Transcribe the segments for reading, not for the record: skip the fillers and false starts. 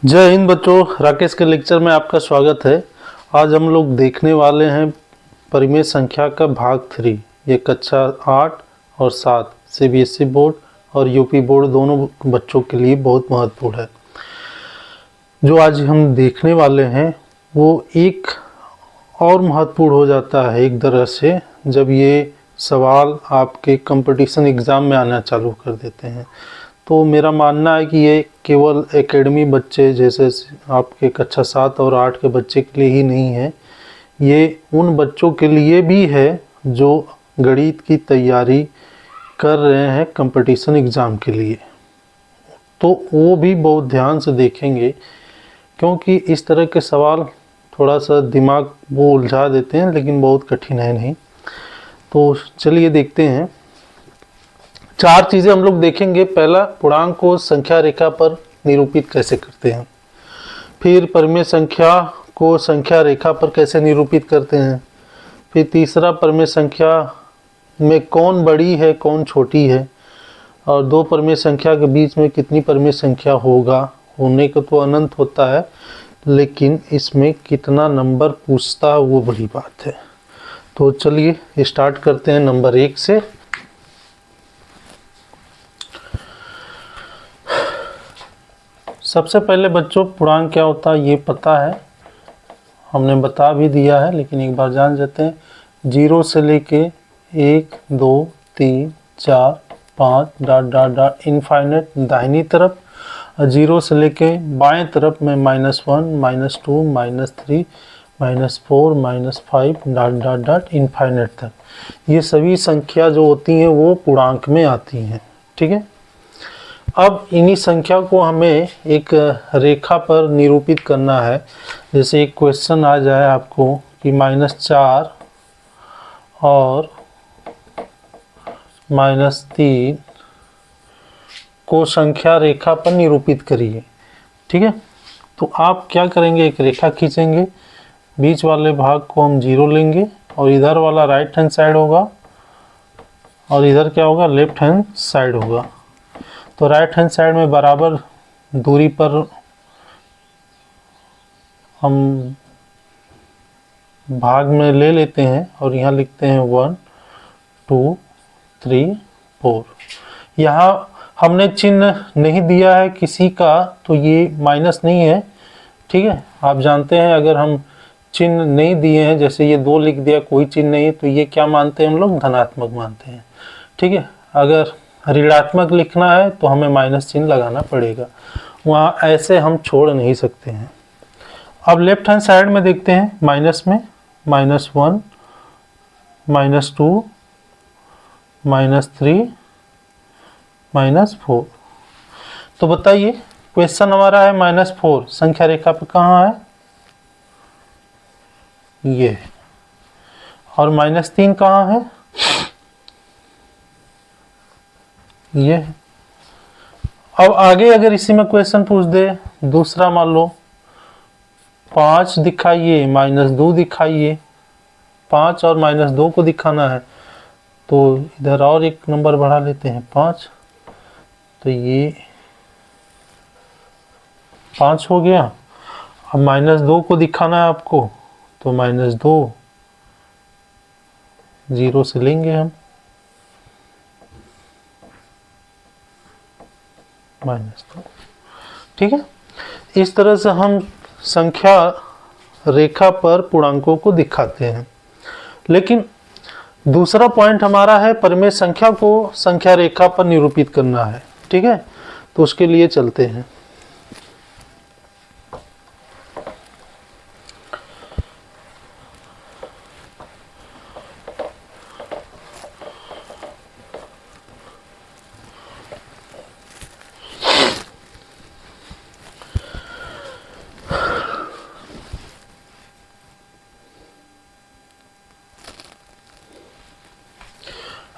जय हिंद बच्चों, राकेश के लेक्चर में आपका स्वागत है। आज हम लोग देखने वाले हैं परिमेय संख्या का भाग 3। ये कक्षा 8 और 7 सीबीएसई बोर्ड और यूपी बोर्ड दोनों बच्चों के लिए बहुत महत्वपूर्ण है। जो आज हम देखने वाले हैं वो एक और महत्वपूर्ण हो जाता है एक तरह से, जब ये सवाल आपके कंपटीशन एग्ज़ाम में आना चालू कर देते हैं। तो मेरा मानना है कि ये केवल एकेडमी बच्चे जैसे आपके कक्षा 7 और 8 के बच्चे के लिए ही नहीं है, ये उन बच्चों के लिए भी है जो गणित की तैयारी कर रहे हैं कंपटीशन एग्ज़ाम के लिए। तो वो भी बहुत ध्यान से देखेंगे, क्योंकि इस तरह के सवाल थोड़ा सा दिमाग वो उलझा देते हैं, लेकिन बहुत कठिन है नहीं। तो चलिए देखते हैं। 4 चीज़ें हम लोग देखेंगे। पहला, पूर्णांक को संख्या रेखा पर निरूपित कैसे करते हैं। फिर परिमेय संख्या को संख्या रेखा पर कैसे निरूपित करते हैं। फिर तीसरा, परिमेय संख्या में कौन बड़ी है कौन छोटी है, और दो परिमेय संख्या के बीच में कितनी परिमेय संख्या होने का तो अनंत होता है, लेकिन इसमें कितना नंबर पूछता है वो बड़ी बात है। तो चलिए स्टार्ट करते हैं नंबर 1 से। सबसे पहले बच्चों, पूर्णांक क्या होता है ये पता है, हमने बता भी दिया है, लेकिन एक बार जान लेते हैं। 0 से लेके 1 2 3 4 5 डॉट डॉट डॉट इनफाइनेट दाहिनी तरफ, और 0 से लेके बाएं तरफ में -1 -2 -3 -4 -5 डॉट डॉट डॉट इनफाइनेट तक। ये सभी संख्या जो होती हैं वो पूर्णांक में आती हैं। ठीक है। अब इन्हीं संख्या को हमें एक रेखा पर निरूपित करना है। जैसे एक क्वेश्चन आ जाए आपको कि -4 और -3 को संख्या रेखा पर निरूपित करिए। ठीक है। तो आप क्या करेंगे, एक रेखा खींचेंगे, बीच वाले भाग को हम 0 लेंगे, और इधर वाला राइट हैंड साइड होगा और इधर क्या होगा, लेफ्ट हैंड साइड होगा। तो राइट हैंड साइड में बराबर दूरी पर हम भाग में ले लेते हैं और यहाँ लिखते हैं 1 2 3 4। यहाँ हमने चिन्ह नहीं दिया है किसी का, तो ये माइनस नहीं है। ठीक है। आप जानते हैं अगर हम चिन्ह नहीं दिए हैं, जैसे ये 2 लिख दिया, कोई चिन्ह नहीं है, तो ये क्या मानते हैं हम लोग, धनात्मक मानते हैं। ठीक है। अगर ऋणात्मक लिखना है तो हमें माइनस चिन्ह लगाना पड़ेगा, वहाँ ऐसे हम छोड़ नहीं सकते हैं। अब लेफ्ट हैंड साइड में देखते हैं, माइनस में -1 -2 -3 -4। तो बताइए, क्वेश्चन हमारा है -4 संख्या रेखा पे कहाँ है, ये। और -3 कहाँ है, ये। अब आगे अगर इसी में क्वेश्चन पूछ दे दूसरा, मान लो 5 दिखाइए -2 दिखाइए, 5 और -2 को दिखाना है, तो इधर और एक नंबर बढ़ा लेते हैं 5, तो ये 5 हो गया। अब -2 को दिखाना है आपको, तो -2 0 से लेंगे हम, -2। ठीक है। इस तरह से हम संख्या रेखा पर पूर्णांकों को दिखाते हैं। लेकिन दूसरा पॉइंट हमारा है, परिमेय संख्या को संख्या रेखा पर निरूपित करना है। ठीक है। तो उसके लिए चलते हैं।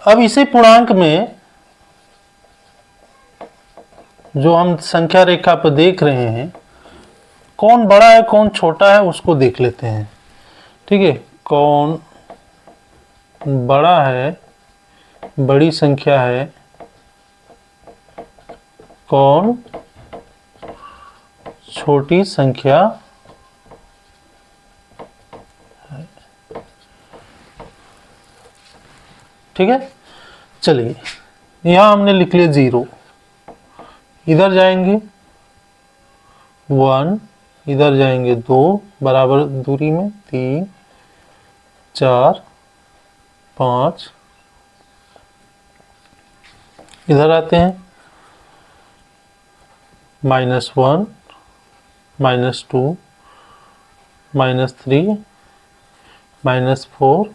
अब इसी पूर्णांक में जो हम संख्या रेखा पर देख रहे हैं, कौन बड़ा है कौन छोटा है उसको देख लेते हैं। ठीक है। कौन बड़ा है, बड़ी संख्या है, कौन छोटी संख्या है। ठीक है, चलिए यहां हमने लिख लिया 0, इधर जाएंगे 1, इधर जाएंगे 2, बराबर दूरी में 3, 4, 5, इधर आते हैं -1, -2, -3, -4,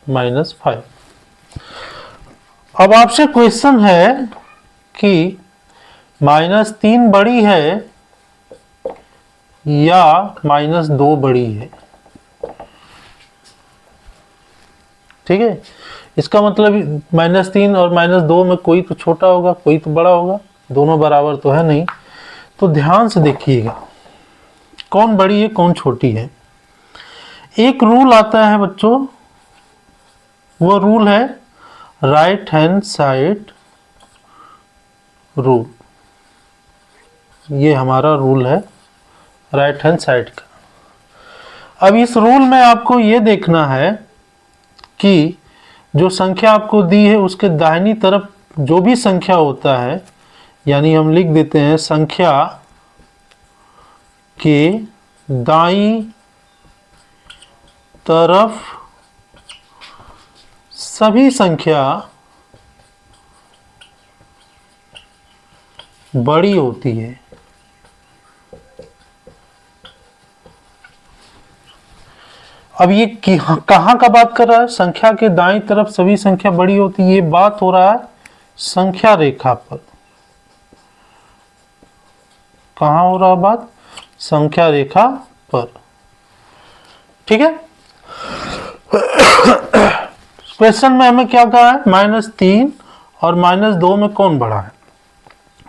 -5। अब आपसे क्वेश्चन है कि -3 बड़ी है या -2 बड़ी है। ठीक है, इसका मतलब -3 और -2 में कोई तो छोटा होगा, कोई तो बड़ा होगा, दोनों बराबर तो है नहीं। तो ध्यान से देखिएगा कौन बड़ी है कौन छोटी है। एक रूल आता है बच्चों, वो रूल है राइट हैंड साइड रूल। ये हमारा रूल है राइट हैंड साइड का। अब इस रूल में आपको ये देखना है कि जो संख्या आपको दी है उसके दाहिनी तरफ जो भी संख्या होता है, यानी हम लिख देते हैं संख्या के दाईं तरफ सभी संख्या बड़ी होती है। अब ये कहाँ का बात कर रहा है? संख्या के दाईं तरफ सभी संख्या बड़ी होती है, ये बात हो रहा है संख्या रेखा पर। कहाँ हो रहा है बात? संख्या रेखा पर। ठीक है, क्वेश्चन में हमें क्या कहा है? -3 और -2 में कौन बड़ा है?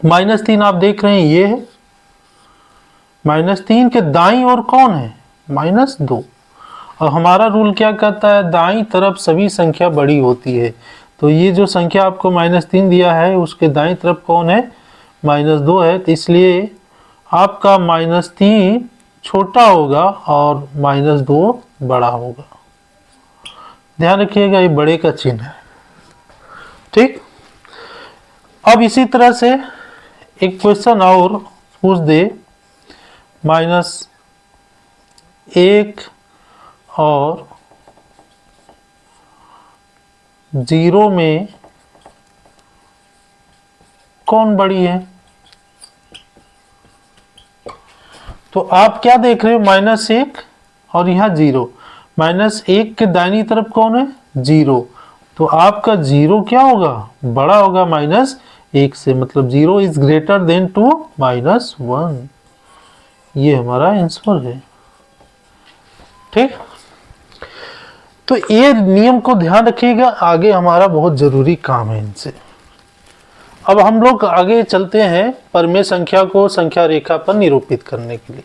-3 आप देख रहे हैं ये है, -3 के दाईं ओर कौन है? -2। और हमारा रूल क्या कहता है? दाईं तरफ सभी संख्या बड़ी होती है। तो ये जो संख्या आपको -3 दिया है उसके दाईं तरफ कौन है? -2 है। तो इसलिए आपका -3 छोटा होगा और -2 बड़ा होगा। ध्यान रखिएगा ये बड़े का चिन्ह है। ठीक, अब इसी तरह से एक क्वेश्चन और पूछ दे, -1 और 0 में कौन बड़ी है? तो आप क्या देख रहे हो? -1 और यहाँ 0। -1 के दाहिनी तरफ कौन है? 0। तो आपका 0 क्या होगा? बड़ा होगा -1 से, मतलब 0 इज ग्रेटर देन टू -1। ये हमारा आंसर है। ठीक, तो ये नियम को ध्यान रखिएगा, आगे हमारा बहुत जरूरी काम है इनसे। अब हम लोग आगे चलते हैं परिमेय संख्या को संख्या रेखा पर निरूपित करने के लिए।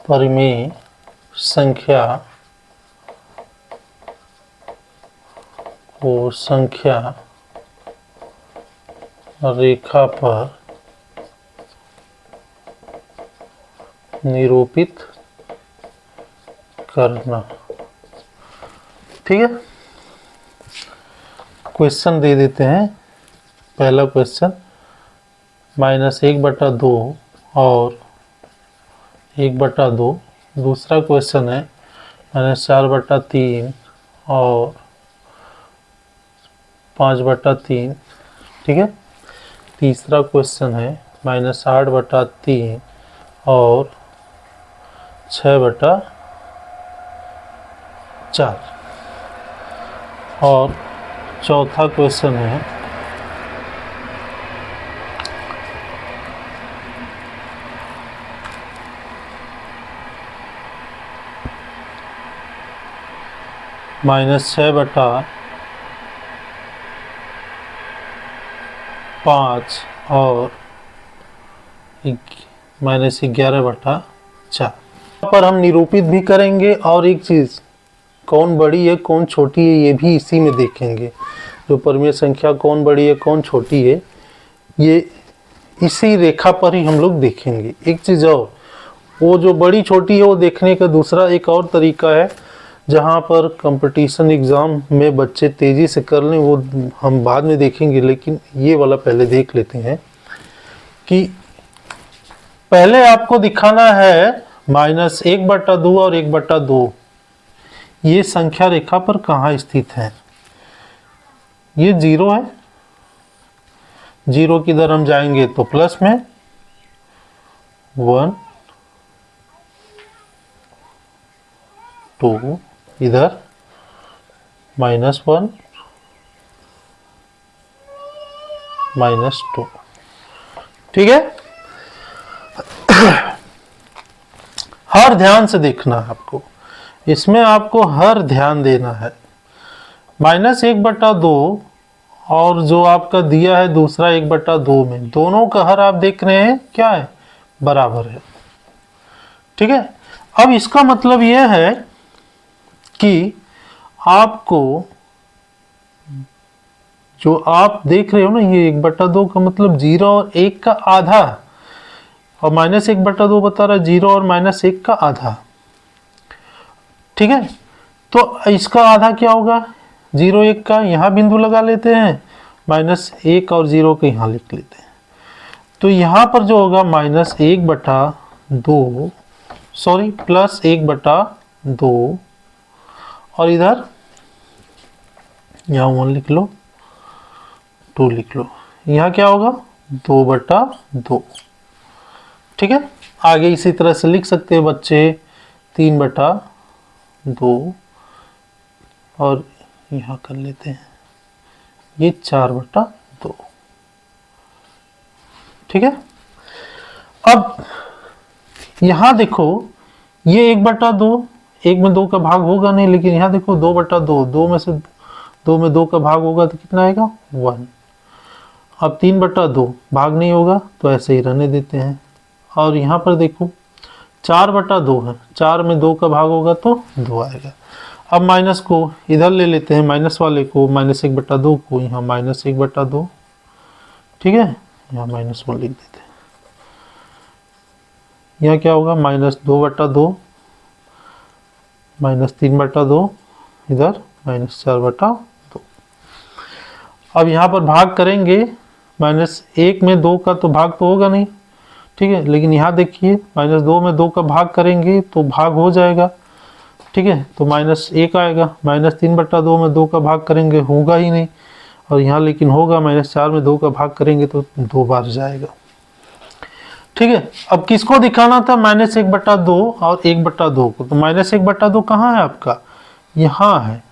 परिमेय संख्या को संख्या रेखा पर निरूपित करना। ठीक है, क्वेश्चन दे देते हैं। पहला क्वेश्चन -1/2 और 1/2। दूसरा क्वेश्चन है -4/3 और 5/3। ठीक है, तीसरा क्वेश्चन है -8/3 और 6/4। और चौथा क्वेश्चन है -6/4 5 और -11/4। पर हम निरूपित भी करेंगे और एक चीज़, कौन बड़ी है कौन छोटी है ये भी इसी में देखेंगे। जो परिमेय संख्या कौन बड़ी है कौन छोटी है ये इसी रेखा पर ही हम लोग देखेंगे। एक चीज़ और, वो जो बड़ी छोटी है वो देखने का दूसरा एक और तरीका है, जहाँ पर कंपटीशन एग्ज़ाम में बच्चे तेज़ी से कर लें वो हम बाद में देखेंगे, लेकिन ये वाला पहले देख लेते हैं कि पहले आपको दिखाना है -1/2 और 1/2 ये संख्या रेखा पर कहाँ स्थित है। ये 0 है, 0 किधर हम जाएंगे तो प्लस में, 1 2 इधर -1 -2। ठीक है, हर ध्यान से देखना है आपको, इसमें आपको हर ध्यान देना है। -1/2 और जो आपका दिया है दूसरा 1/2 में, दोनों का हर आप देख रहे हैं क्या है, बराबर है। ठीक है, अब इसका मतलब यह है कि आपको जो आप देख रहे हो ना, ये 1/2 का मतलब 0 और 1 का आधा, और -1/2 बता रहा है 0 और -1 का आधा। ठीक है, तो इसका आधा क्या होगा, 0 1 का, यहाँ बिंदु लगा लेते हैं, -1 और 0 को यहाँ लिख लेते हैं। तो यहाँ पर जो होगा -1/2 सॉरी +1/2 और इधर यहाँ 1 लिख लो, 2 लिख लो, यहाँ क्या होगा 2/2। ठीक है, आगे इसी तरह से लिख सकते हैं बच्चे 3/2 और यहाँ कर लेते हैं ये 4/2। ठीक है, अब यहाँ देखो ये 1/2, 1 में 2 का भाग होगा नहीं, लेकिन यहाँ देखो 2/2, 2 में से 2 में 2 का भाग होगा तो कितना आएगा 1। अब 3/2 भाग नहीं होगा तो ऐसे ही रहने देते हैं। और यहाँ पर देखो 4/2 है, 4 में 2 का भाग होगा तो 2 आएगा। अब माइनस को इधर ले लेते हैं, माइनस वाले को, -1/2 को यहाँ -1/2। ठीक है, यहाँ -1 लिख देते हैं। यहाँ क्या होगा -2/2 -3/2 इधर -4/2। अब यहाँ पर भाग करेंगे, -1 में 2 का तो भाग तो होगा नहीं। ठीक है, लेकिन यहाँ देखिए -2 में 2 का भाग करेंगे तो भाग हो जाएगा। ठीक है, तो -1 आएगा। -3/2 में 2 का भाग करेंगे होगा ही नहीं, और यहाँ लेकिन होगा, -4 में 2 का भाग करेंगे तो 2 बार जाएगा। ठीक है, अब किसको दिखाना था, -1/2 और 1/2 को, तो -1/2 कहाँ है आपका, यहाँ है।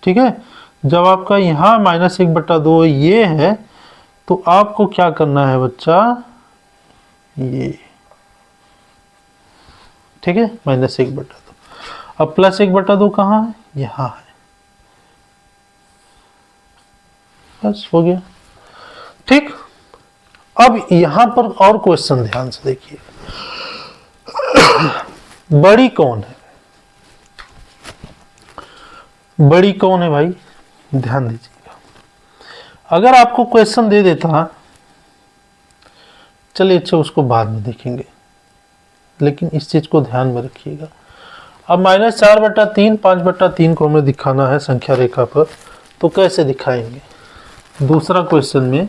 ठीक है, जब आपका यहाँ -1/2 ये है तो आपको क्या करना है बच्चा, ये। ठीक है, -1/2। अब +1/2 कहाँ है, यहाँ है। बस हो गया। ठीक, अब यहां पर और क्वेश्चन ध्यान से देखिए, बड़ी कौन है, बड़ी कौन है भाई, ध्यान दीजिएगा। अगर आपको क्वेश्चन दे देता, चलिए अच्छा उसको बाद में देखेंगे, लेकिन इस चीज को ध्यान में रखिएगा। अब -4/3 5/3 को हमें दिखाना है संख्या रेखा पर, तो कैसे दिखाएंगे। दूसरा क्वेश्चन में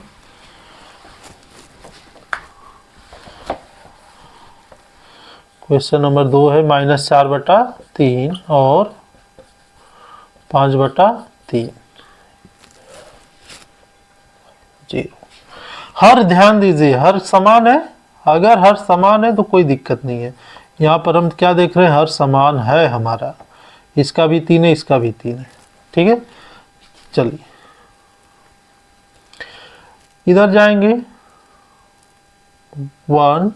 क्वेश्चन नंबर 2 है -4/3 और 5/3 0। हर ध्यान दीजिए, हर समान है, अगर हर समान है तो कोई दिक्कत नहीं है। यहाँ पर हम क्या देख रहे हैं, हर समान है हमारा, इसका भी 3 है इसका भी 3 है। ठीक है, चलिए इधर जाएंगे, 1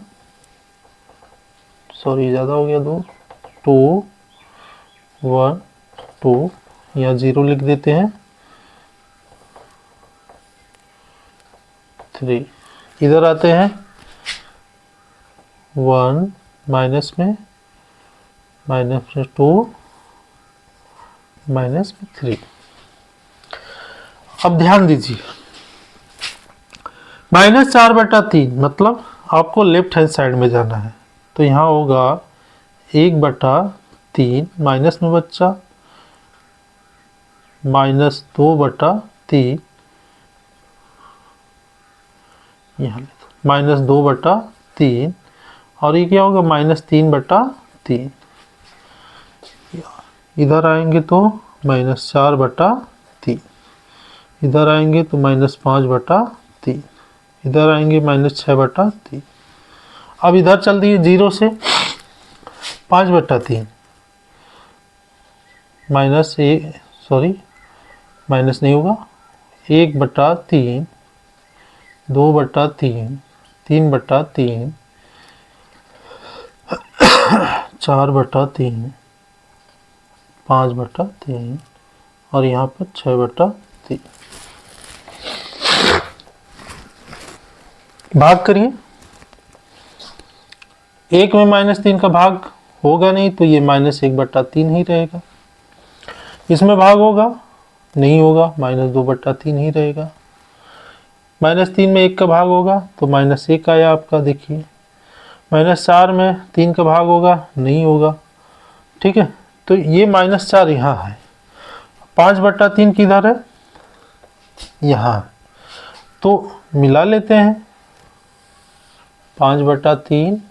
सॉरी ज़्यादा हो गया 2 2 1 2, यहाँ 0 लिख देते हैं, 3। इधर आते हैं 1 माइनस में 2 माइनस में 3। अब ध्यान दीजिए, -4/3 मतलब आपको लेफ्ट हैंड साइड में जाना है, तो यहाँ होगा 1/3 माइनस में बच्चा -2/3, यहाँ -2/3, और ये क्या होगा -3/3। इधर आएंगे तो -4/3, इधर आएंगे तो -5/3, इधर आएंगे -6/3। अब इधर चल दिए 0 से 5/3 माइनस नहीं होगा, 1/3, 2/3, 3/3, 4/3, 5/3 और यहाँ पर 6/3। भाग करिए, 1 में -3 का भाग होगा नहीं, तो ये -1/3 ही रहेगा। इसमें भाग होगा नहीं होगा, -2/3 ही रहेगा। -3 में 1 का भाग होगा तो -1 आया आपका, देखिए। -4 में 3 का भाग होगा नहीं होगा, ठीक है। तो ये -4 यहाँ है। 5/3 किधर है, यहाँ। तो मिला लेते हैं 5/3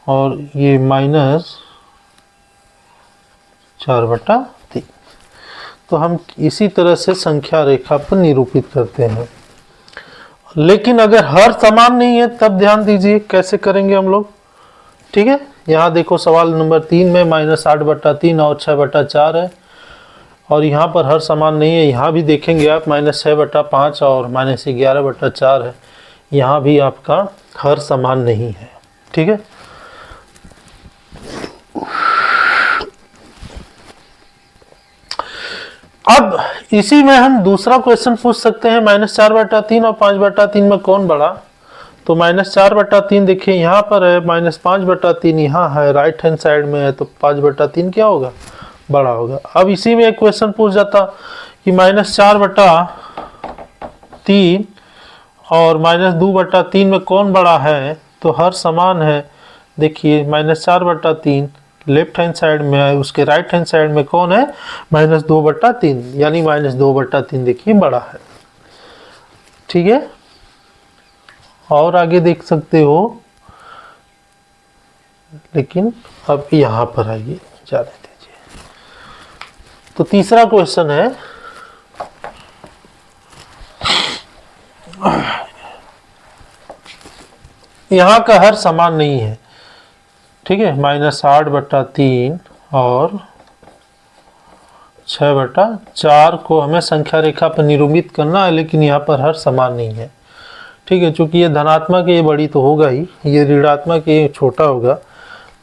और ये -4/3। तो हम इसी तरह से संख्या रेखा पर निरूपित करते हैं। लेकिन अगर हर समान नहीं है तब ध्यान दीजिए कैसे करेंगे हम लोग, ठीक है। यहाँ देखो सवाल नंबर 3 में -8/3 और 6/4 है, और यहाँ पर हर समान नहीं है। यहाँ भी देखेंगे आप -6/5 और -11/4 है, यहाँ भी आपका हर समान नहीं है, ठीक है। अब इसी में हम दूसरा क्वेश्चन पूछ सकते हैं, -4/3 और 5/3 में कौन बड़ा। तो -4/3 देखिए यहाँ पर है, -5/3 यहाँ है, राइट हैंड साइड में है, तो 5/3 क्या होगा, बड़ा होगा। अब इसी में एक क्वेश्चन पूछ जाता कि -4/3 और -2/3 में कौन बड़ा है, तो हर समान है। देखिए -4/3 लेफ्ट हैंड साइड में है, उसके राइट हैंड साइड में कौन है, -2/3, यानी -2/3 देखिए बड़ा है, ठीक है। और आगे देख सकते हो, लेकिन अब यहाँ पर आइए, जाने दीजिए। तो तीसरा क्वेश्चन है, यहाँ का हर समान नहीं है, ठीक है। -8/3 और 6/4 को हमें संख्या रेखा पर निरूपित करना है, लेकिन यहाँ पर हर समान नहीं है, ठीक है। चूंकि ये धनात्मक है, ये बड़ी तो होगा ही, ये ऋणात्मक है, ये छोटा होगा।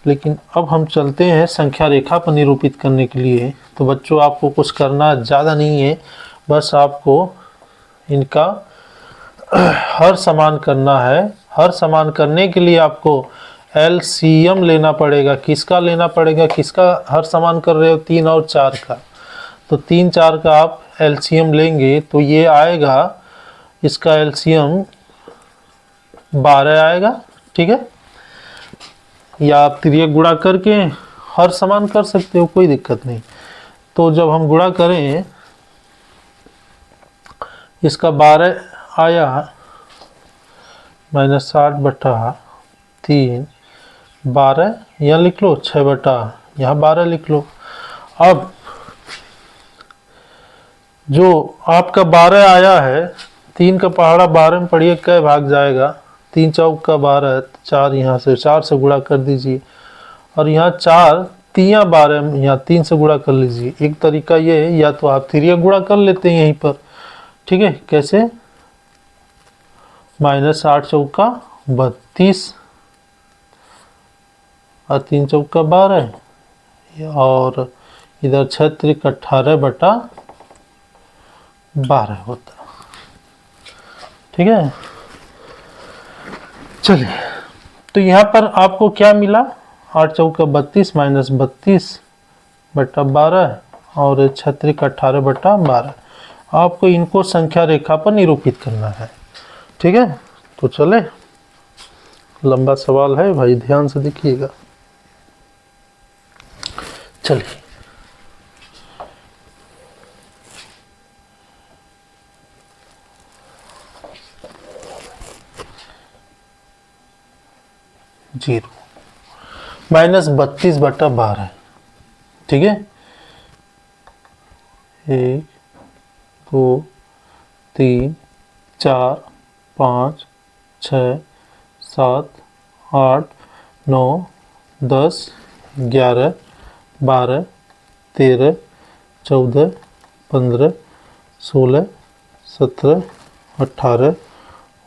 लेकिन अब हम चलते हैं संख्या रेखा पर निरूपित करने के लिए। तो बच्चों आपको कुछ करना ज़्यादा नहीं है, बस आपको इनका हर समान करना है। हर समान करने के लिए आपको एलसीएम लेना पड़ेगा। किसका लेना पड़ेगा, किसका हर समान कर रहे हो, 3 और 4 का। तो 3, 4 का आप एलसीएम लेंगे तो ये आएगा, इसका एलसीएम 12 आएगा, ठीक है। या आप तिर्यक गुणा करके हर समान कर सकते हो, कोई दिक्कत नहीं। तो जब हम गुणा करें, इसका 12 आया, -8/3, 12 यहाँ लिख लो, 6/, यहाँ 12 लिख लो। अब जो आपका 12 आया है, 3 का पहाड़ा 12 में पढ़िए कै भाग जाएगा, 3 चौक का 12, 4 यहाँ से 4 से गुणा कर दीजिए, और यहाँ 4 3 12, यहाँ 3 से गुणा कर लीजिए। एक तरीका ये है, या तो आप तिर्यक गुणा कर लेते हैं यहीं पर, ठीक है। कैसे, -8 चौका 32 और 3 चौका 12, और इधर 6 त्रिक 18/12, 12 होता। ठीक है, चलिए, तो यहाँ पर आपको क्या मिला, 8 चौका 32 माइनस 32 बटा 12 और 36 18 बटा 12। आपको इनको संख्या रेखा पर निरूपित करना है। ठीक है, तो चले, लंबा सवाल है भाई, ध्यान से देखिएगा। चलिए, जीरो माइनस 32 बटा 12। ठीक है, 1 2 3 4 5 6 7 8 9 10 11 12 13 14 15 16 17 18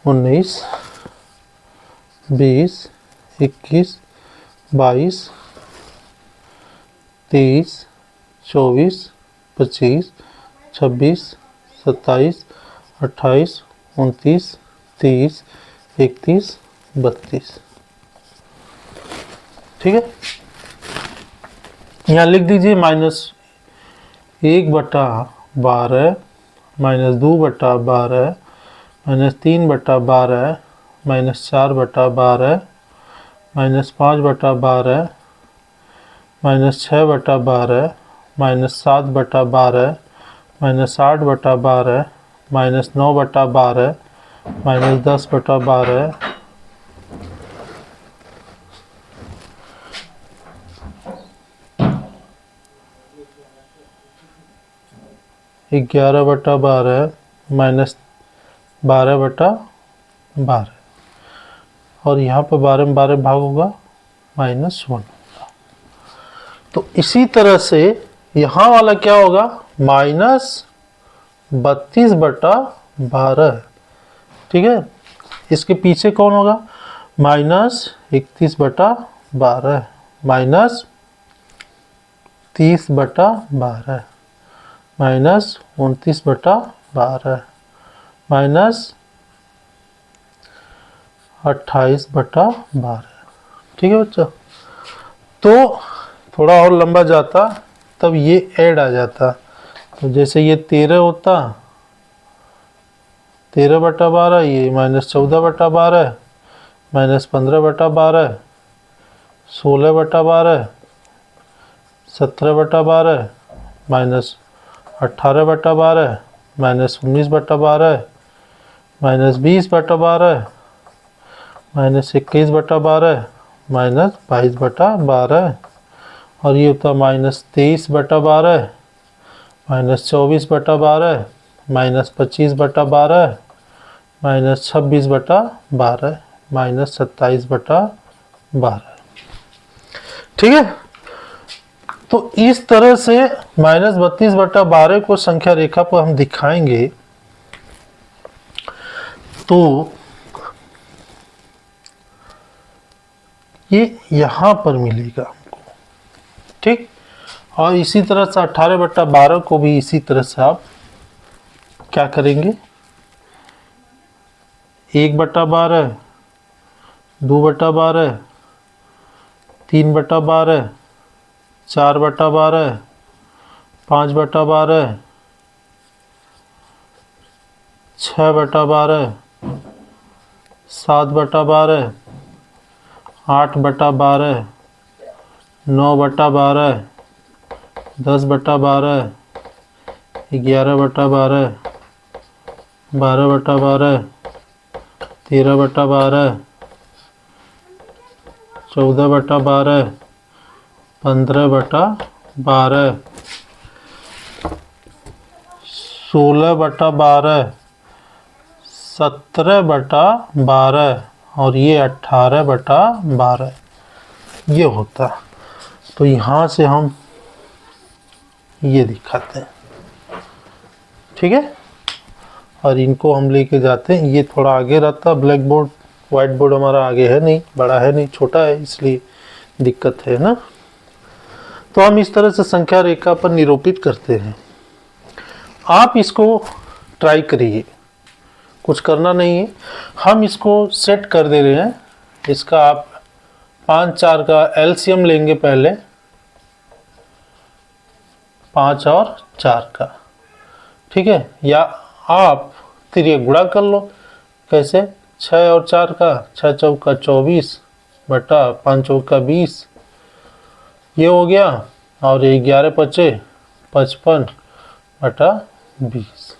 19 20 21 22 23 24 25 26 27 28 29 30 31 32। ठीक है, यहाँ लिख दीजिए -1 बटा 12 -2 बटा 12 -3 बटा 12 -4 बटा 12 -5 बटा 12 -6 बटा 12 -7 बटा 12 -8 बटा 12 -9 बटा 12 -10 बटा 12 11 बटा 12 -12 बटा 12 और यहाँ पर 12 में 12 भाग होगा -1 होगा। तो इसी तरह से यहाँ वाला क्या होगा, -32 बटा 12। ठीक है, इसके पीछे कौन होगा, -31 बटा 12 -30 बटा 12 -29 बटा 12 -28 बटा 12। ठीक है बच्चा, तो थोड़ा और लंबा जाता तब ये ऐड आ जाता। तो जैसे ये 13 होता, 13 बटा 12, ये -14 बटा 12 -15 बटा 12 16 बटा 12 17 बटा 12 -18 बटा 12 -19 बटा 12 -20 बटा 12 -21 बटा 12 -22 बटा 12 और ये होता -23 बटा 12 -24 बटा 12 -25 बटा 12 -26 बटा 12 -27 बटा 12। ठीक है, तो इस तरह से -32 बटा 12 को संख्या रेखा पर हम दिखाएंगे तो ये यहां पर मिलेगा हमको। ठीक, और इसी तरह से 18 बटा 12 को भी इसी तरह से आप क्या करेंगे, 1 बटा 12 2 बटा 12 3 बटा 12 4 बटा 12 5 बटा 12 6 बटा 12 7 बटा 12 8 बटा 12 9 बटा 12 10 बटा 12 11 बटा 12 12 बटा 12 13 बटा 12 14 बटा 12 15 बटा 12 16 बटा 12 17 बटा 12 और ये 18 बटा 12 ये होता। तो यहाँ से हम ये दिखाते हैं। ठीक है, और इनको हम लेके जाते हैं, ये थोड़ा आगे रहता, ब्लैक बोर्ड व्हाइट बोर्ड हमारा आगे है नहीं, बड़ा है नहीं, छोटा है, इसलिए दिक्कत है ना। तो हम इस तरह से संख्या रेखा पर निरूपित करते हैं। आप इसको ट्राई करिए, कुछ करना नहीं है। हम इसको सेट कर दे रहे हैं। इसका आप 5 4 का एलसीएम लेंगे पहले, 5 और 4 का, ठीक है। या आप तिरिया गुणा कर लो। कैसे? 6 और 4 का, 6 चौका 24 बटा 5 चौका 20, ये हो गया। और 11 पचे 55 बटा 20,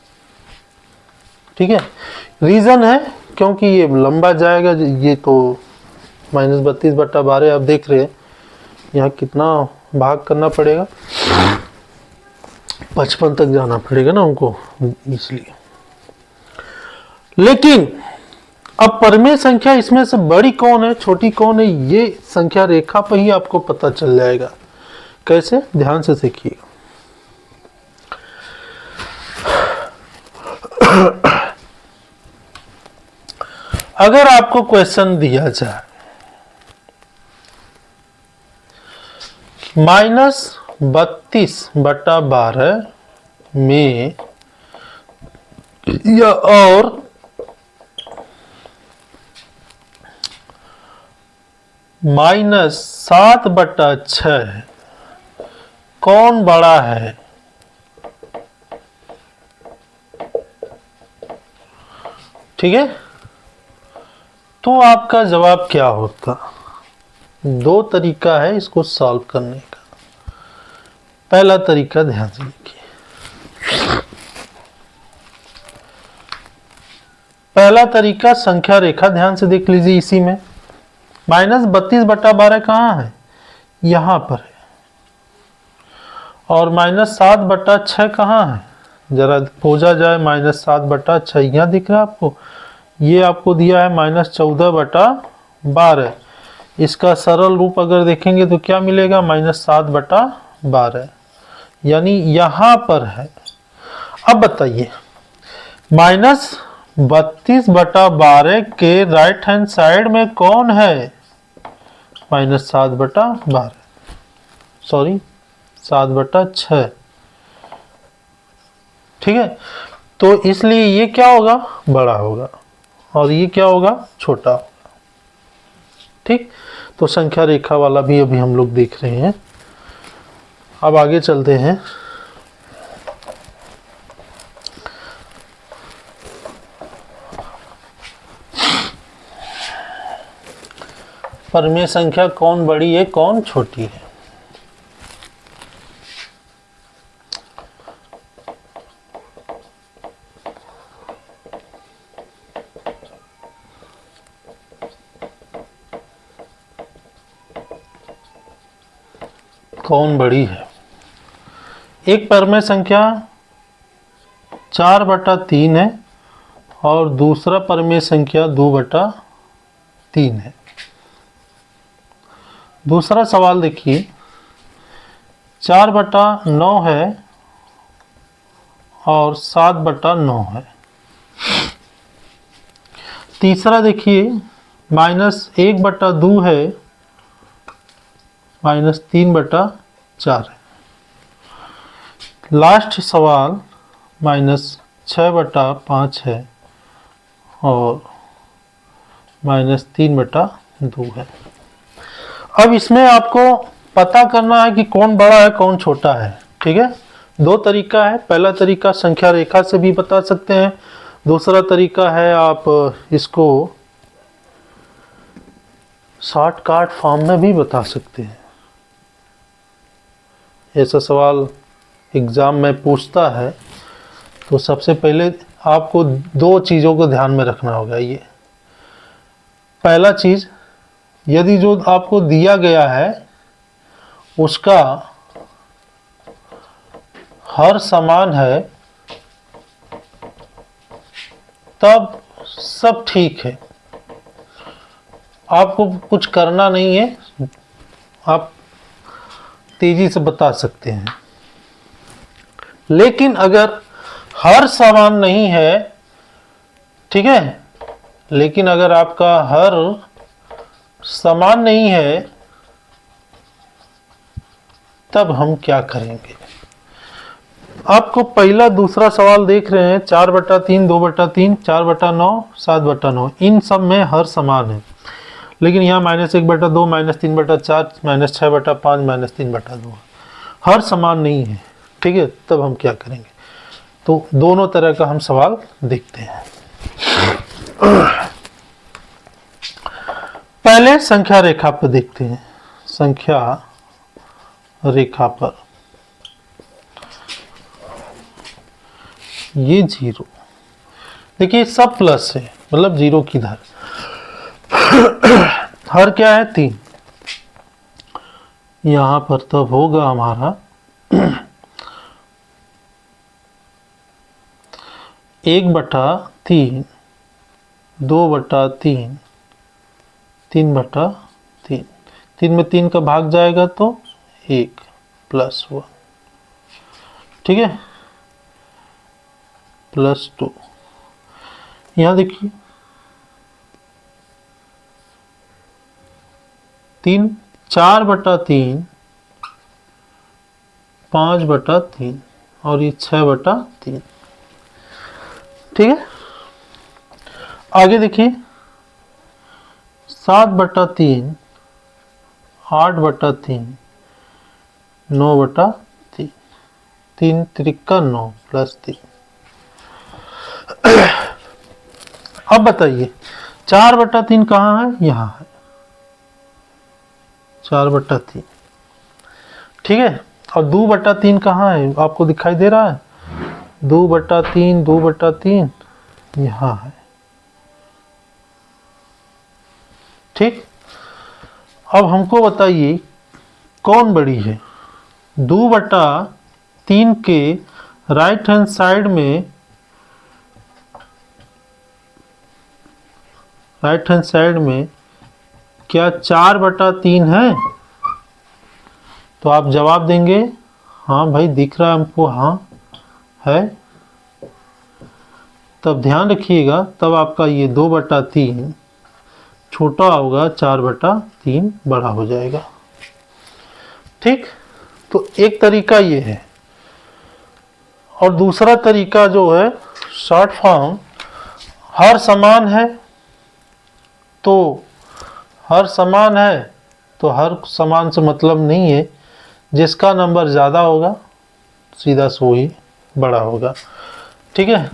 ठीक है। रीज़न है क्योंकि ये लंबा जाएगा, ये तो -32 बटा 12 आप देख रहे हैं, यहाँ कितना भाग करना पड़ेगा, 55 तक जाना पड़ेगा ना हमको, इसलिए। लेकिन अब परिमेय संख्या इसमें से बड़ी कौन है, छोटी कौन है, ये संख्या रेखा पर ही आपको पता चल जाएगा। कैसे? ध्यान से देखिए। अगर आपको क्वेश्चन दिया जाए -32 बटा 12 में या और -7 बटा 6 कौन बड़ा है, ठीक है, तो आपका जवाब क्या होता? 2 तरीका है इसको सॉल्व करने का। पहला तरीका ध्यान से देखिए। पहला तरीका संख्या रेखा, ध्यान से देख लीजिए। इसी में -32 बटा 12 कहाँ है? यहाँ पर है। और -7 बटा 6 कहाँ है? जरा खोजा जाए। -7 बटा 6 यहाँ दिख रहा है आपको। ये आपको दिया है -14 बटा 12। इसका सरल रूप अगर देखेंगे तो क्या मिलेगा? -7 बटा 12, यानी यहाँ पर है। अब बताइए, -32 बटा 12 के राइट हैंड साइड में कौन है? -7 बटा 12, सॉरी 7 बटा 6, ठीक है। तो इसलिए ये क्या होगा? बड़ा होगा, और ये क्या होगा? छोटा होगा, ठीक। तो संख्या रेखा वाला भी अभी हम लोग देख रहे हैं। अब आगे चलते हैं। परिमेय संख्या कौन बड़ी है, कौन छोटी है? कौन बड़ी है? एक परिमेय संख्या 4 बटा 3 है और दूसरा परिमेय संख्या 2 बटा 3 है। दूसरा सवाल देखिए, 4 बटा 9 है और 7 बटा 9 है। तीसरा देखिए, -1 बटा 2 है, -3 बटा 4 है। लास्ट सवाल -6 बटा 5 है और -3 बटा 2 है। अब इसमें आपको पता करना है कि कौन बड़ा है, कौन छोटा है, ठीक है। 2 तरीका है। पहला तरीका संख्या रेखा से भी बता सकते हैं। दूसरा तरीका है आप इसको शॉर्टकट फॉर्म में भी बता सकते हैं। ऐसा सवाल एग्जाम में पूछता है तो सबसे पहले आपको 2 चीज़ों को ध्यान में रखना होगा। ये पहला चीज़, यदि जो आपको दिया गया है उसका हर समान है तब सब ठीक है, आपको कुछ करना नहीं है, आप तेजी से बता सकते हैं। लेकिन अगर हर समान नहीं है, ठीक है, लेकिन अगर आपका हर समान नहीं है तब हम क्या करेंगे? आपको पहला दूसरा सवाल देख रहे हैं, 4/3, 2/3, 4/9, 7/9, इन सब में हर समान है। लेकिन यहाँ -1/2, -3/4, -6/5, -3/2 हर समान नहीं है। ठीक है, तब हम क्या करेंगे? तो दोनों तरह का हम सवाल देखते हैं। पहले संख्या रेखा पर देखते हैं। संख्या रेखा पर ये 0, देखिए सब प्लस है, मतलब 0 की धार। हर क्या है? 3। यहां पर तब होगा हमारा 1/3, 2/3, 3/3। 3 में 3 का भाग जाएगा तो 1 + 1। ठीक है, +2। यहां देखिए 3, 4/3, 5/3 और ये 6/3। ठीक है, आगे देखिए 7/3, 8/3, 9/3, 3 त्रिका 9 +3। अब बताइए 4/3 कहाँ है? यहाँ है 4/3। ठीक है, और 2/3 कहाँ है? आपको दिखाई दे रहा है 2/3, 2/3 यहाँ है। ठीक, अब हमको बताइए कौन बड़ी है? 2/3 के राइट हैंड साइड में क्या 4/3 है? तो आप जवाब देंगे हाँ भाई, दिख रहा है हमको, हाँ है। तब ध्यान रखिएगा, तब आपका ये 2/3 छोटा होगा, 4/3 बड़ा हो जाएगा। ठीक, तो एक तरीका ये है। और दूसरा तरीका जो है शॉर्ट फॉर्म, हर समान है तो हर समान से मतलब नहीं है, जिसका नंबर ज़्यादा होगा सीधा सो ही बड़ा होगा। ठीक है,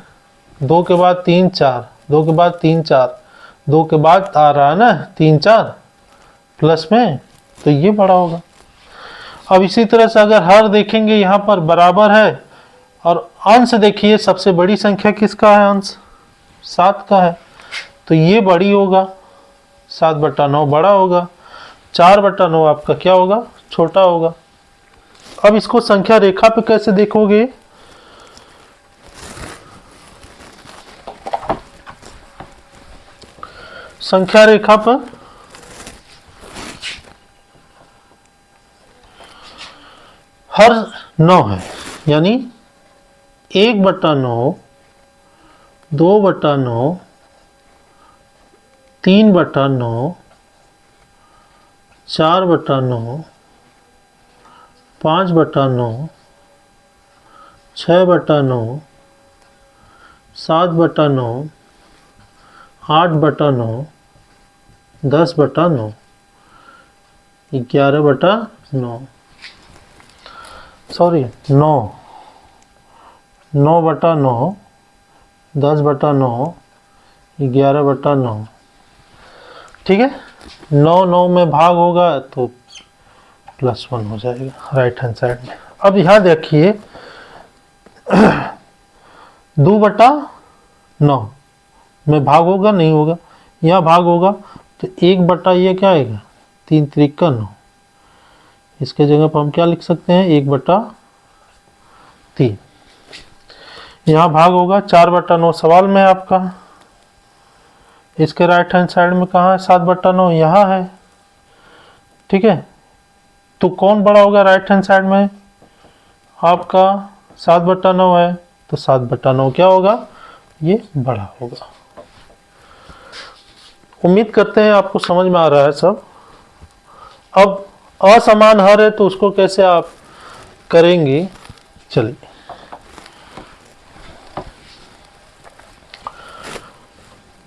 2 के बाद 3 4, 2 के बाद 3 4, 2 के बाद आ रहा है ना 3 4 प्लस में, तो ये बड़ा होगा। अब इसी तरह से अगर हर देखेंगे यहाँ पर बराबर है, और अंश देखिए सबसे बड़ी संख्या किसका है? अंश 7 का है, तो ये बड़ी होगा, 7/9 बड़ा होगा, 4/9 आपका क्या होगा? छोटा होगा। अब इसको संख्या रेखा पे कैसे देखोगे? संख्या रेखा पर हर 9 है, यानी 1/9, 2/9, 3/9, 4/9, 5/9, 6/9, 7/9, 8/9, 10/9, 11/9, सॉरी 9, 9/9, 10/9, 11/9। ठीक है, 9 9 में भाग होगा तो +1 हो जाएगा राइट हैंड साइड में। अब यहाँ देखिए 2/9 में भाग होगा, नहीं होगा, यहाँ भाग होगा, तो 1/, ये क्या आएगा? 3 त्रिका 9। इसके जगह पर हम क्या लिख सकते हैं? 1/3। यहाँ भाग होगा 4/9 सवाल में आपका। इसके राइट हैंड साइड में कहाँ है? 7/9 यहाँ है। ठीक है, तो कौन बड़ा होगा राइट हैंड साइड में? आपका 7/9 है, तो 7/9 क्या होगा? ये बड़ा होगा। उम्मीद करते हैं आपको समझ में आ रहा है सब। अब असमान हर है तो उसको कैसे आप करेंगे, चलिए।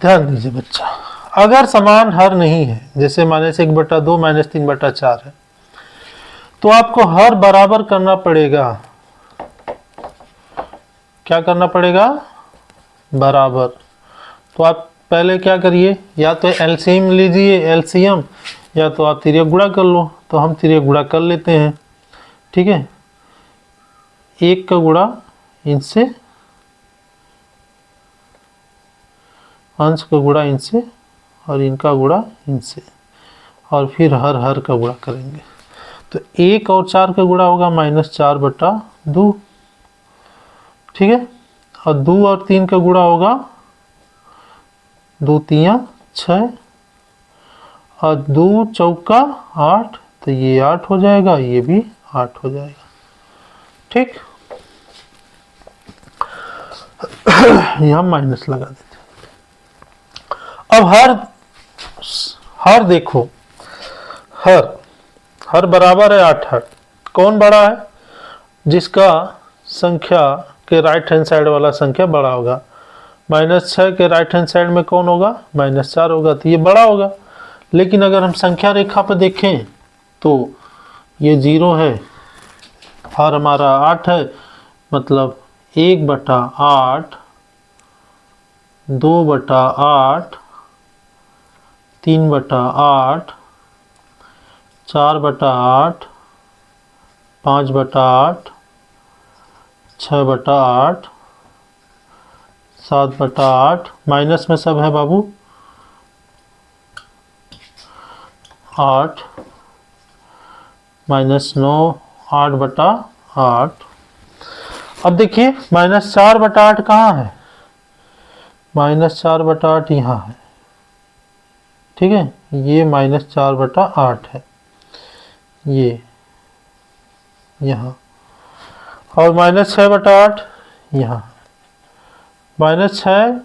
ध्यान दीजिए बच्चा, अगर समान हर नहीं है, जैसे -1/2 -3/4 है, तो आपको हर बराबर करना पड़ेगा। क्या करना पड़ेगा? बराबर। तो आप पहले क्या करिए, या तो एलसीएम लीजिए, एलसीएम, या तो आप तिर्यक गुणा कर लो। तो हम तिर्यक गुणा कर लेते हैं, ठीक है। 1 का गुणा इनसे, अंश का गुणा इनसे, और इनका गुणा इनसे, और फिर हर का गुणा करेंगे। तो 1 और 4 का गुणा होगा -4/2, ठीक है। और 2 और 3 का गुणा होगा 2 3 6, और 2 चौका 8, तो ये 8 हो जाएगा, ये भी 8 हो जाएगा, ठीक। यहाँ माइनस लगा देते। अब हर देखो, हर बराबर है 8। कौन बड़ा है? जिसका संख्या के राइट हैंड साइड वाला संख्या बड़ा होगा। -6 के राइट हैंड साइड में कौन होगा? -4 होगा, तो ये बड़ा होगा। लेकिन अगर हम संख्या रेखा पर देखें तो ये 0 है, हर हमारा 8 है, मतलब 1/8, 2/8, 3/8, 4/8, 5/8, 6/8, 7/8, माइनस में सब है बाबू, 8, -9, 8/8। अब देखिए -4/8 कहाँ है? -4/8 यहाँ है, ठीक है। ये -4/8 है, ये यहाँ, और -6/8 यहाँ। -6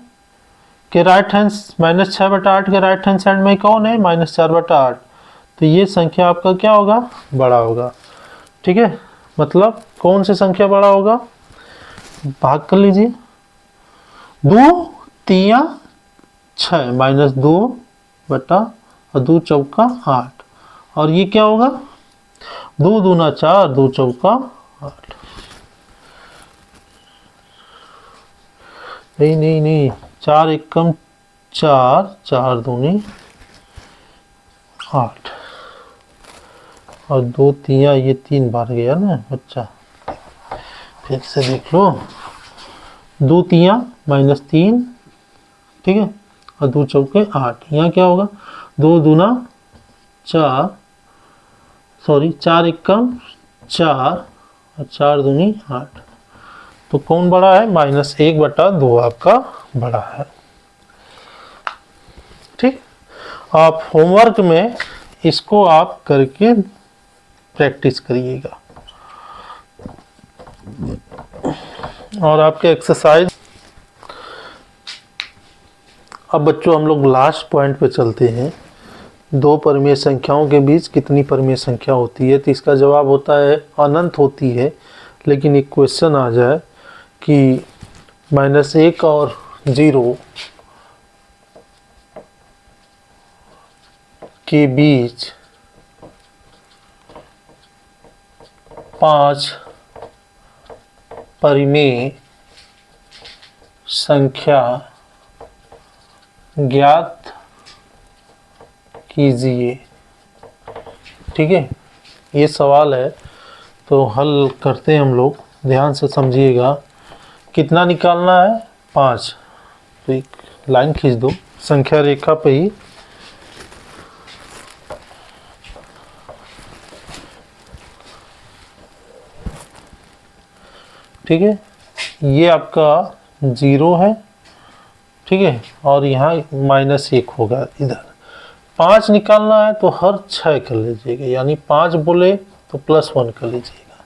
के राइट हैंड, -6/8 के राइट हैंड साइड में कौन है? -4/8। तो ये संख्या आपका क्या होगा? बड़ा होगा, ठीक है। मतलब कौन सी संख्या बड़ा होगा? भाग कर लीजिए, 2 3 6, -2 और 2 चौका 8, और ये क्या होगा? 2 दूना 4, 2 चौका 8। नहीं, 4 एकम 4, 4 दूनी 8, और 2 3, ये 3 बार गया ना बच्चा, फिर से देख लो। 2 3 -3, ठीक है, और 2 चौके 8। यहाँ क्या होगा? 2 दूना 4, सॉरी 4 एकम 4, और 4 दूनी 8। तो कौन बड़ा है? -1/2 आपका बड़ा है, ठीक। आप होमवर्क में इसको आप करके प्रैक्टिस करिएगा। और आपके एक्सरसाइज, अब बच्चों हम लोग लास्ट पॉइंट पे चलते हैं। 2 परिमेय संख्याओं के बीच कितनी परिमेय संख्या होती है? तो इसका जवाब होता है अनंत होती है। लेकिन एक क्वेश्चन आ जाए कि -1 और 0 के बीच 5 परिमेय संख्या ज्ञात कीजिए, ठीक है। ये सवाल है, तो हल करते हैं हम लोग। ध्यान से समझिएगा, कितना निकालना है? 5। तो एक लाइन खींच दो संख्या रेखा पे ही, ठीक है। ये आपका 0 है, ठीक है, और यहाँ -1 होगा। इधर 5 निकालना है तो हर 6 कर लीजिएगा, यानी 5 बोले तो +1 कर लीजिएगा,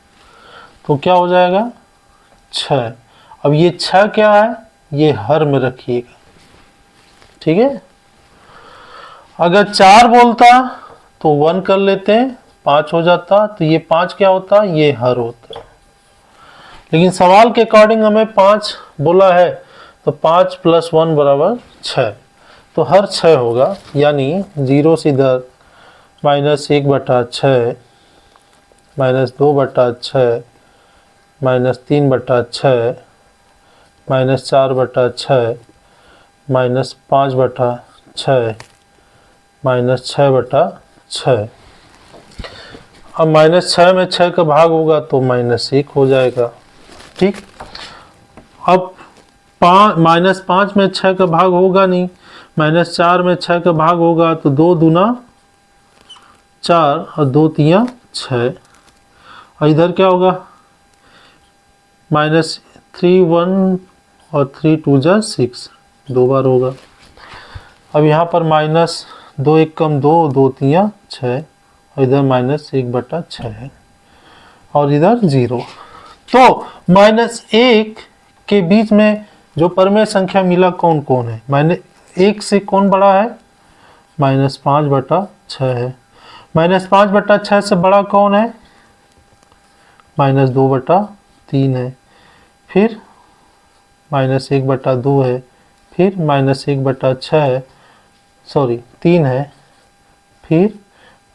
तो क्या हो जाएगा? 6। अब ये 6 क्या है? ये हर में रखिएगा, ठीक है। अगर 4 बोलता तो 1 कर लेते, 5 हो जाता, तो ये 5 क्या होता? ये हर होता। लेकिन सवाल के अकॉर्डिंग हमें 5 बोला है, तो 5 + 1 = 6। तो हर 6 होगा, यानी 0 से इधर -1/6, -2/6, -3/6, -4/6, -5/6, -6/6। अब -6 में 6 का भाग होगा तो -1 हो जाएगा। ठीक, अब -5 में 6 का भाग होगा नहीं, -4 में 6 का भाग होगा तो 2 दूना 4 और 2 तियां 6। और इधर क्या होगा, -3 1 और 3 2 जा 6, 2 बार होगा। अब यहाँ पर -2 1 कम 2, 2 तियां 6, और इधर -1/6 है और इधर 0। तो -1 के बीच में जो परमेय संख्या मिला कौन कौन है, -1 से कौन बड़ा है, -5/6 है। -5/6 से बड़ा कौन है, -2/3 है। फिर -1/2 है, फिर -1/6 है, सॉरी 3 है, फिर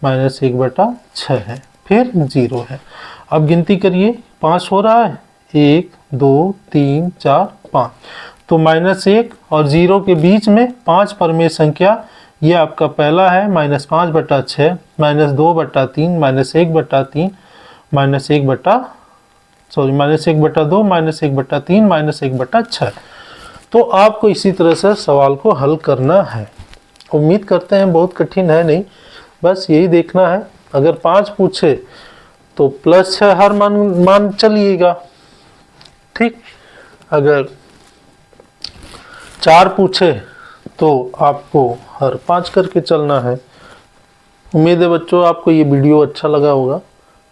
-1/6 है, फिर 0 है। अब गिनती करिए, 5 हो रहा है, 1 2 3 4 5। तो -1 और 0 के बीच में 5 परमेय संख्या, ये आपका पहला है -5/6, -2/3, -1/3, -1/2, -1/3, -1/6। तो आपको इसी तरह से सवाल को हल करना है। उम्मीद करते हैं बहुत कठिन है नहीं, बस यही देखना है। अगर 5 पूछे तो +6 हर मान चलिएगा। ठीक, अगर 4 पूछे तो आपको हर 5 करके चलना है। उम्मीद है बच्चों आपको ये वीडियो अच्छा लगा होगा।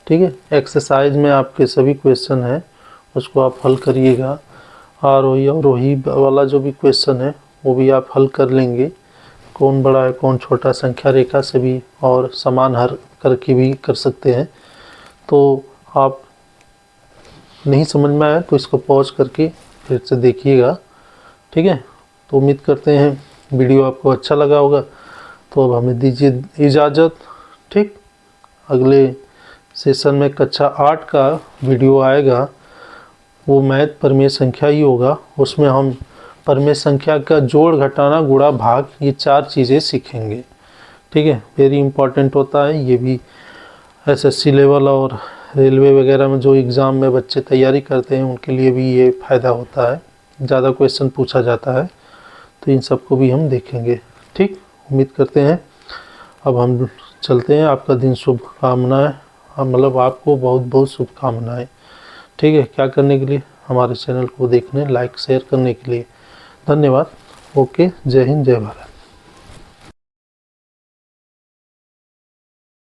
ठीक है, एक्सरसाइज में आपके सभी क्वेश्चन हैं उसको आप हल करिएगा। आरोही वाला जो भी क्वेश्चन है वो भी आप हल कर लेंगे। कौन बड़ा है कौन छोटा, संख्या रेखा से भी और समान हल करके भी कर सकते हैं। तो आप नहीं समझ में आया तो इसको पॉज करके फिर से देखिएगा। ठीक है, तो उम्मीद करते हैं वीडियो आपको अच्छा लगा होगा। तो अब हमें दीजिए इजाज़त। ठीक, अगले सेशन में कक्षा 8 का वीडियो आएगा, वो मैथ परमेय संख्या ही होगा। उसमें हम परमेय संख्या का जोड़, घटाना, गुणा, भाग, ये 4 चीज़ें सीखेंगे। ठीक है, वेरी इंपॉर्टेंट होता है ये भी। एसएससी लेवल और रेलवे वगैरह में जो एग्ज़ाम में बच्चे तैयारी करते हैं उनके लिए भी ये फ़ायदा होता है, ज़्यादा क्वेश्चन पूछा जाता है। तो इन सबको भी हम देखेंगे। ठीक, उम्मीद करते हैं। अब हम चलते हैं। आपका दिन शुभकामनाएं, मतलब आपको बहुत बहुत शुभकामनाएं। ठीक है, क्या करने के लिए, हमारे चैनल को देखने, लाइक शेयर करने के लिए धन्यवाद। ओके, जय हिंद, जय भारत।